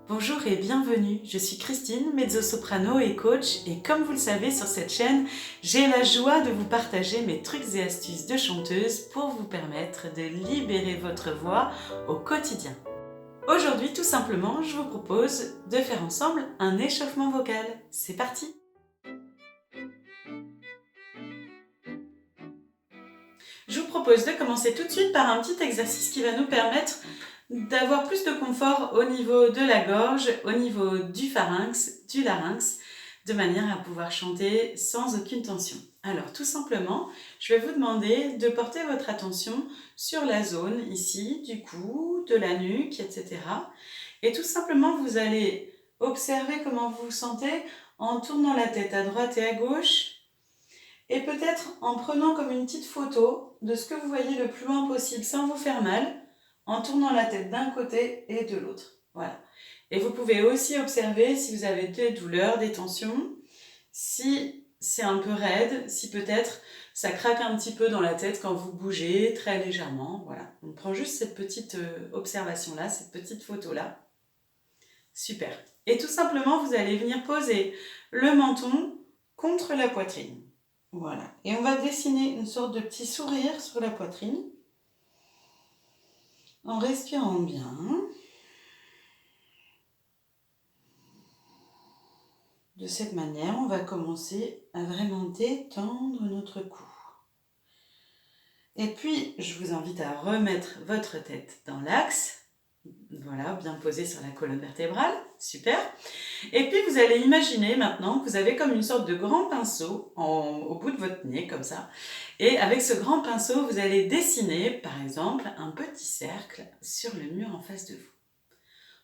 Bonjour et bienvenue, je suis Christine, mezzo-soprano et coach et comme vous le savez sur cette chaîne, j'ai la joie de vous partager mes trucs et astuces de chanteuse pour vous permettre de libérer votre voix au quotidien. Aujourd'hui, tout simplement, je vous propose de faire ensemble un échauffement vocal. C'est parti! Je vous propose de commencer tout de suite par un petit exercice qui va nous permettre d'avoir plus de confort au niveau de la gorge, au niveau du pharynx, du larynx, de manière à pouvoir chanter sans aucune tension. Alors tout simplement, je vais vous demander de porter votre attention sur la zone ici, du cou, de la nuque, etc. Et tout simplement, vous allez observer comment vous vous sentez en tournant la tête à droite et à gauche, et peut-être en prenant comme une petite photo de ce que vous voyez le plus loin possible sans vous faire mal, en tournant la tête d'un côté et de l'autre. Voilà. Et vous pouvez aussi observer si vous avez des douleurs, des tensions, si c'est un peu raide, si peut-être ça craque un petit peu dans la tête quand vous bougez très légèrement. Voilà. On prend juste cette petite observation-là, cette petite photo-là. Super. Et tout simplement, vous allez venir poser le menton contre la poitrine. Voilà. Et on va dessiner une sorte de petit sourire sur la poitrine en respirant bien. De cette manière, on va commencer à vraiment détendre notre cou. Et puis, je vous invite à remettre votre tête dans l'axe. Voilà, bien posée sur la colonne vertébrale. Super. Et puis, vous allez imaginer maintenant que vous avez comme une sorte de grand pinceau au bout de votre nez, comme ça. Et avec ce grand pinceau, vous allez dessiner, par exemple, un petit cercle sur le mur en face de vous.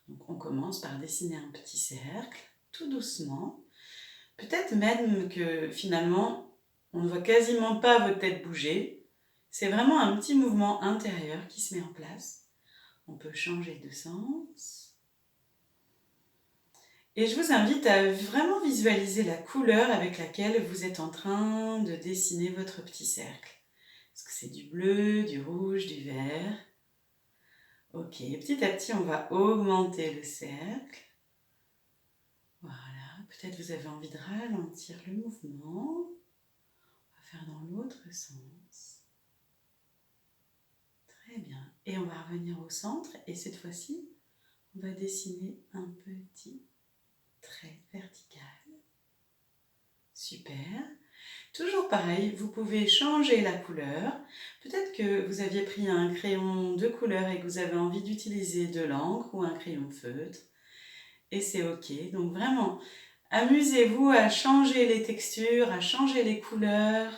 Donc, on commence par dessiner un petit cercle, tout doucement. Peut-être même que finalement, on ne voit quasiment pas votre tête bouger. C'est vraiment un petit mouvement intérieur qui se met en place. On peut changer de sens. Et je vous invite à vraiment visualiser la couleur avec laquelle vous êtes en train de dessiner votre petit cercle. Est-ce que c'est du bleu, du rouge, du vert? Ok, petit à petit, on va augmenter le cercle. Voilà, peut-être vous avez envie de ralentir le mouvement. On va faire dans l'autre sens. Très bien. Et on va revenir au centre et cette fois-ci, on va dessiner un petit trait vertical. Super. Toujours pareil, vous pouvez changer la couleur. Peut-être que vous aviez pris un crayon de couleur et que vous avez envie d'utiliser de l'encre ou un crayon feutre. Et c'est ok. Donc vraiment, amusez-vous à changer les textures, à changer les couleurs,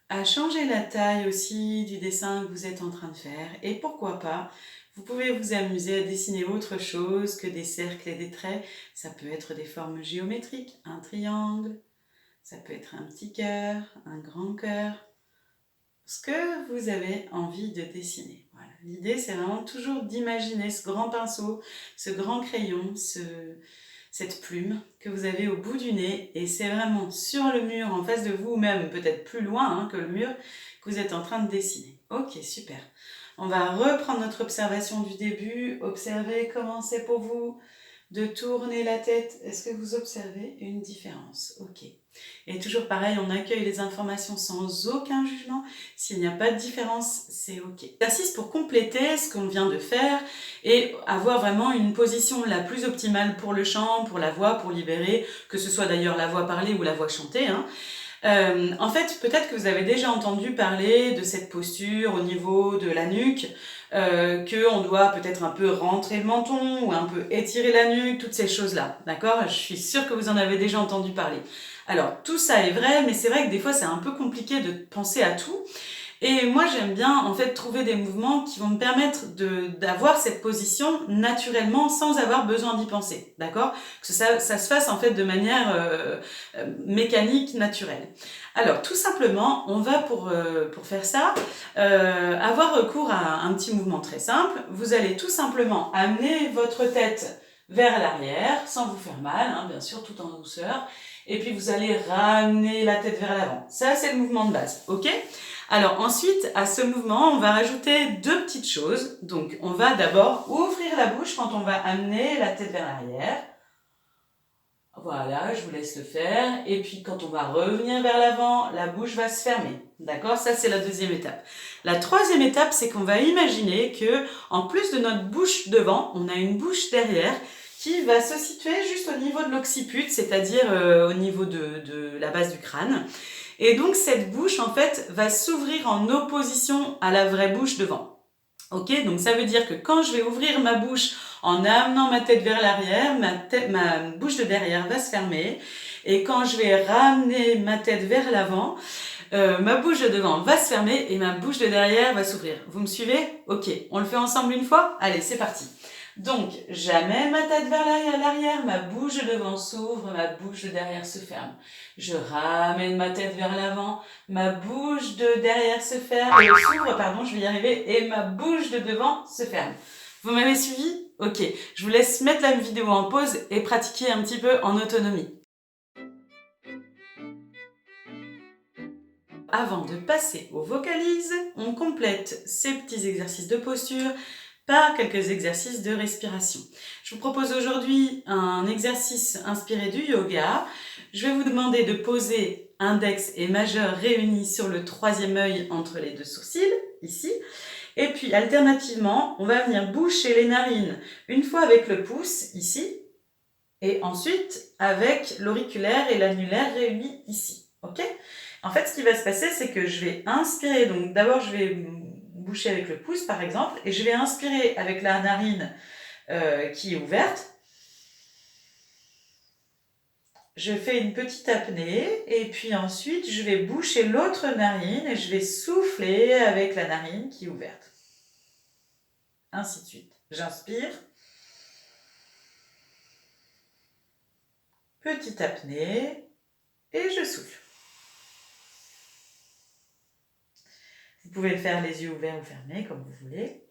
à changer la taille aussi du dessin que vous êtes en train de faire. Et pourquoi pas, vous pouvez vous amuser à dessiner autre chose que des cercles et des traits. Ça peut être des formes géométriques, un triangle, ça peut être un petit cœur, un grand cœur, ce que vous avez envie de dessiner. Voilà. L'idée, c'est vraiment toujours d'imaginer ce grand pinceau, ce grand crayon, cette plume que vous avez au bout du nez, et c'est vraiment sur le mur en face de vous, ou même peut-être plus loin que le mur, que vous êtes en train de dessiner. Ok, super. On va reprendre notre observation du début, observer comment c'est pour vous de tourner la tête. Est-ce que vous observez une différence? Ok. Et toujours pareil, on accueille les informations sans aucun jugement. S'il n'y a pas de différence, c'est ok. Exercice pour compléter ce qu'on vient de faire et avoir vraiment une position la plus optimale pour le chant, pour la voix, pour libérer, que ce soit d'ailleurs la voix parlée ou la voix chantée. En fait, peut-être que vous avez déjà entendu parler de cette posture au niveau de la nuque, qu'on doit peut-être un peu rentrer le menton ou un peu étirer la nuque, toutes ces choses-là, d'accord? Je suis sûre que vous en avez déjà entendu parler. Alors, tout ça est vrai, mais c'est vrai que des fois, c'est un peu compliqué de penser à tout. Et moi, j'aime bien en fait trouver des mouvements qui vont me permettre d'avoir cette position naturellement sans avoir besoin d'y penser, d'accord? Que ça se fasse en fait de manière mécanique, naturelle. Alors, tout simplement, on va pour faire ça avoir recours à un petit mouvement très simple. Vous allez tout simplement amener votre tête vers l'arrière, sans vous faire mal, bien sûr, tout en douceur. Et puis, vous allez ramener la tête vers l'avant. Ça, c'est le mouvement de base, ok ? Alors ensuite, à ce mouvement, on va rajouter deux petites choses. Donc on va d'abord ouvrir la bouche quand on va amener la tête vers l'arrière. Voilà, je vous laisse le faire. Et puis quand on va revenir vers l'avant, la bouche va se fermer. D'accord? Ça, c'est la deuxième étape. La troisième étape, c'est qu'on va imaginer que, en plus de notre bouche devant, on a une bouche derrière qui va se situer juste au niveau de l'occiput, c'est-à-dire au niveau de la base du crâne. Et donc cette bouche, en fait, va s'ouvrir en opposition à la vraie bouche devant. Ok, donc ça veut dire que quand je vais ouvrir ma bouche en amenant ma tête vers l'arrière, ma bouche de derrière va se fermer. Et quand je vais ramener ma tête vers l'avant, ma bouche de devant va se fermer et ma bouche de derrière va s'ouvrir. Vous me suivez? Ok, on le fait ensemble une fois? Allez, c'est parti. Donc, j'amène ma tête vers l'arrière, ma bouche de devant s'ouvre, ma bouche de derrière se ferme. Je ramène ma tête vers l'avant, ma bouche de derrière s'ouvre, pardon, je vais y arriver, et ma bouche de devant se ferme. Vous m'avez suivi? Ok, je vous laisse mettre la vidéo en pause et pratiquer un petit peu en autonomie. Avant de passer aux vocalises, on complète ces petits exercices de posture par quelques exercices de respiration. Je vous propose aujourd'hui un exercice inspiré du yoga. Je vais vous demander de poser index et majeur réunis sur le troisième œil entre les deux sourcils, ici. Et puis, alternativement, on va venir boucher les narines une fois avec le pouce, ici, et ensuite avec l'auriculaire et l'annulaire réunis ici. Ok ? En fait, ce qui va se passer, c'est que je vais inspirer. Donc, d'abord, je vais boucher avec le pouce, par exemple, et je vais inspirer avec la narine qui est ouverte. Je fais une petite apnée, et puis ensuite, je vais boucher l'autre narine et je vais souffler avec la narine qui est ouverte. Ainsi de suite. J'inspire. Petite apnée, et je souffle. Vous pouvez le faire les yeux ouverts ou fermés, comme vous voulez.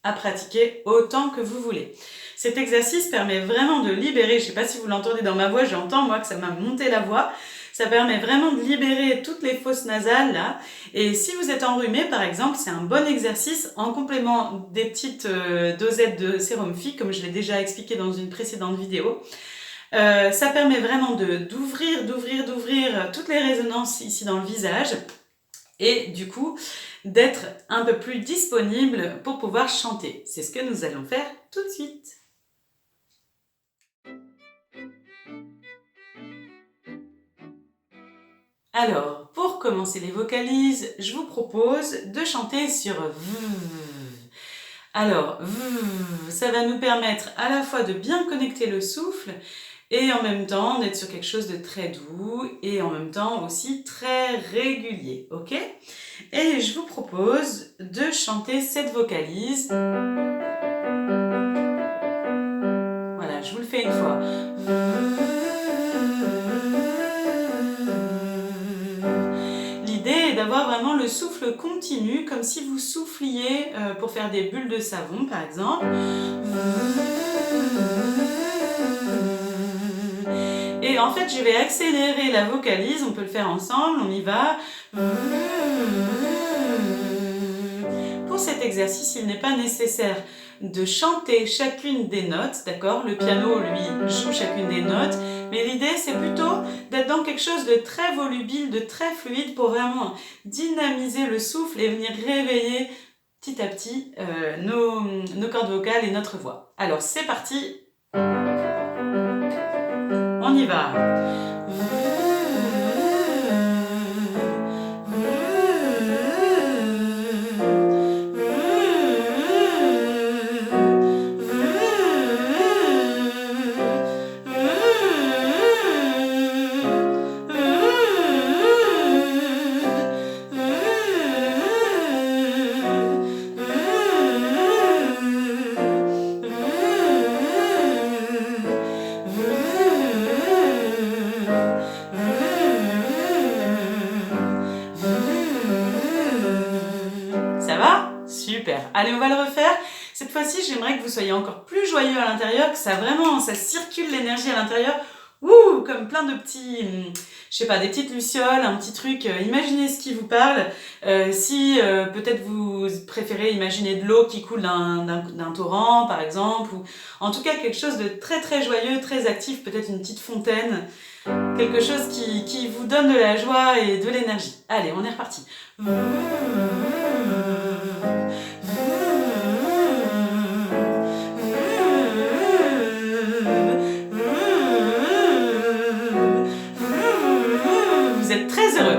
À pratiquer autant que vous voulez. Cet exercice permet vraiment de libérer, je ne sais pas si vous l'entendez dans ma voix, j'entends moi que ça m'a monté la voix, ça permet vraiment de libérer toutes les fosses nasales là. Et si vous êtes enrhumé par exemple, c'est un bon exercice en complément des petites dosettes de sérum Phi, comme je l'ai déjà expliqué dans une précédente vidéo. Ça permet vraiment d'ouvrir toutes les résonances ici dans le visage. Et du coup, d'être un peu plus disponible pour pouvoir chanter. C'est ce que nous allons faire tout de suite. Alors, pour commencer les vocalises, je vous propose de chanter sur V. Alors, V, ça va nous permettre à la fois de bien connecter le souffle et en même temps d'être sur quelque chose de très doux et en même temps aussi très régulier, ok? Et je vous propose de chanter cette vocalise. Voilà, je vous le fais une fois. L'idée est d'avoir vraiment le souffle continu, comme si vous souffliez pour faire des bulles de savon, par exemple. Et en fait, je vais accélérer la vocalise, on peut le faire ensemble, on y va. Pour cet exercice, il n'est pas nécessaire de chanter chacune des notes, d'accord? Le piano, lui, joue chacune des notes, mais l'idée, c'est plutôt d'être dans quelque chose de très volubile, de très fluide, pour vraiment dynamiser le souffle et venir réveiller petit à petit nos cordes vocales et notre voix. Alors, c'est parti! On y va. Allez, on va le refaire. Cette fois-ci, j'aimerais que vous soyez encore plus joyeux à l'intérieur, que ça vraiment, ça circule l'énergie à l'intérieur. Ouh, comme plein de petits, je sais pas, des petites lucioles, un petit truc. Imaginez ce qui vous parle. Si peut-être vous préférez imaginer de l'eau qui coule d'un torrent, par exemple, ou en tout cas quelque chose de très très joyeux, très actif, peut-être une petite fontaine, quelque chose qui vous donne de la joie et de l'énergie. Allez, on est reparti. Vous êtes très heureux.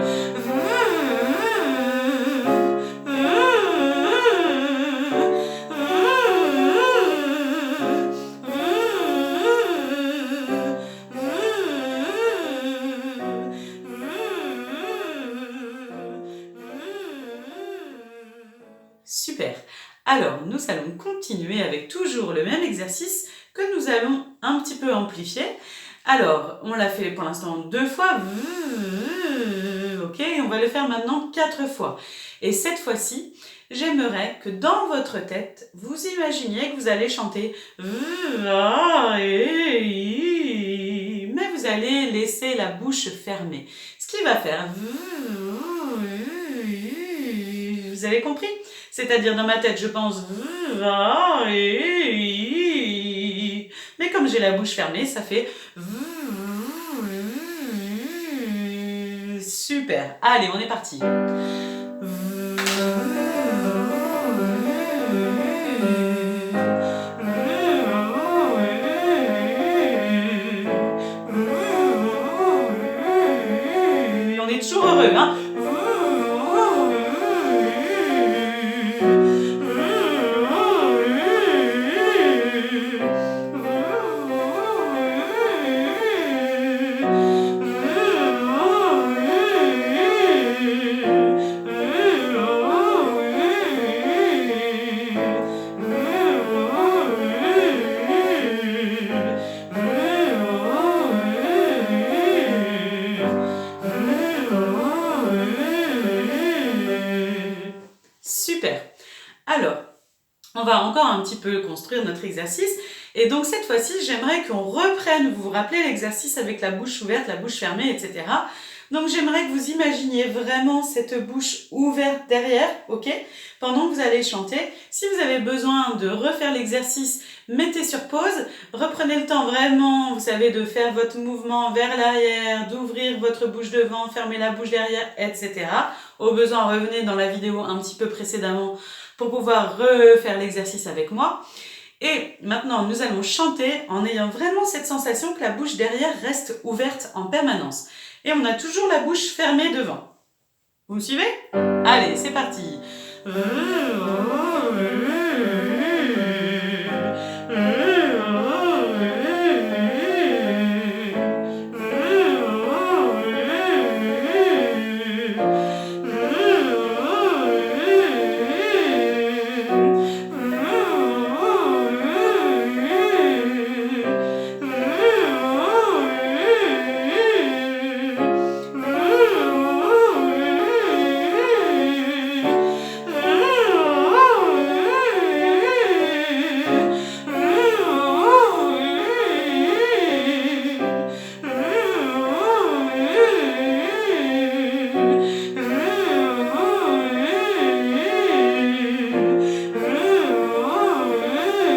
Super. Alors, nous allons continuer avec toujours le même exercice que nous allons un petit peu amplifier. Alors, on l'a fait pour l'instant 2 fois. Ok, on va le faire maintenant 4 fois. Et cette fois-ci, j'aimerais que dans votre tête, vous imaginiez que vous allez chanter mais vous allez laisser la bouche fermée. Ce qui va faire vous avez compris? C'est-à-dire dans ma tête, je pense mais comme j'ai la bouche fermée, ça fait super. Allez, on est parti. On est toujours heureux, hein? Super. Alors, on va encore un petit peu construire notre exercice. Et donc cette fois-ci, j'aimerais qu'on reprenne, vous vous rappelez l'exercice avec la bouche ouverte, la bouche fermée, etc. Donc j'aimerais que vous imaginiez vraiment cette bouche ouverte derrière, ok? Pendant que vous allez chanter. Si vous avez besoin de refaire l'exercice, mettez sur pause. Reprenez le temps vraiment, vous savez, de faire votre mouvement vers l'arrière, d'ouvrir votre bouche devant, fermer la bouche derrière, etc. Au besoin, revenez dans la vidéo un petit peu précédemment pour pouvoir refaire l'exercice avec moi. Et maintenant, nous allons chanter en ayant vraiment cette sensation que la bouche derrière reste ouverte en permanence. Et on a toujours la bouche fermée devant. Vous me suivez? Allez, c'est parti.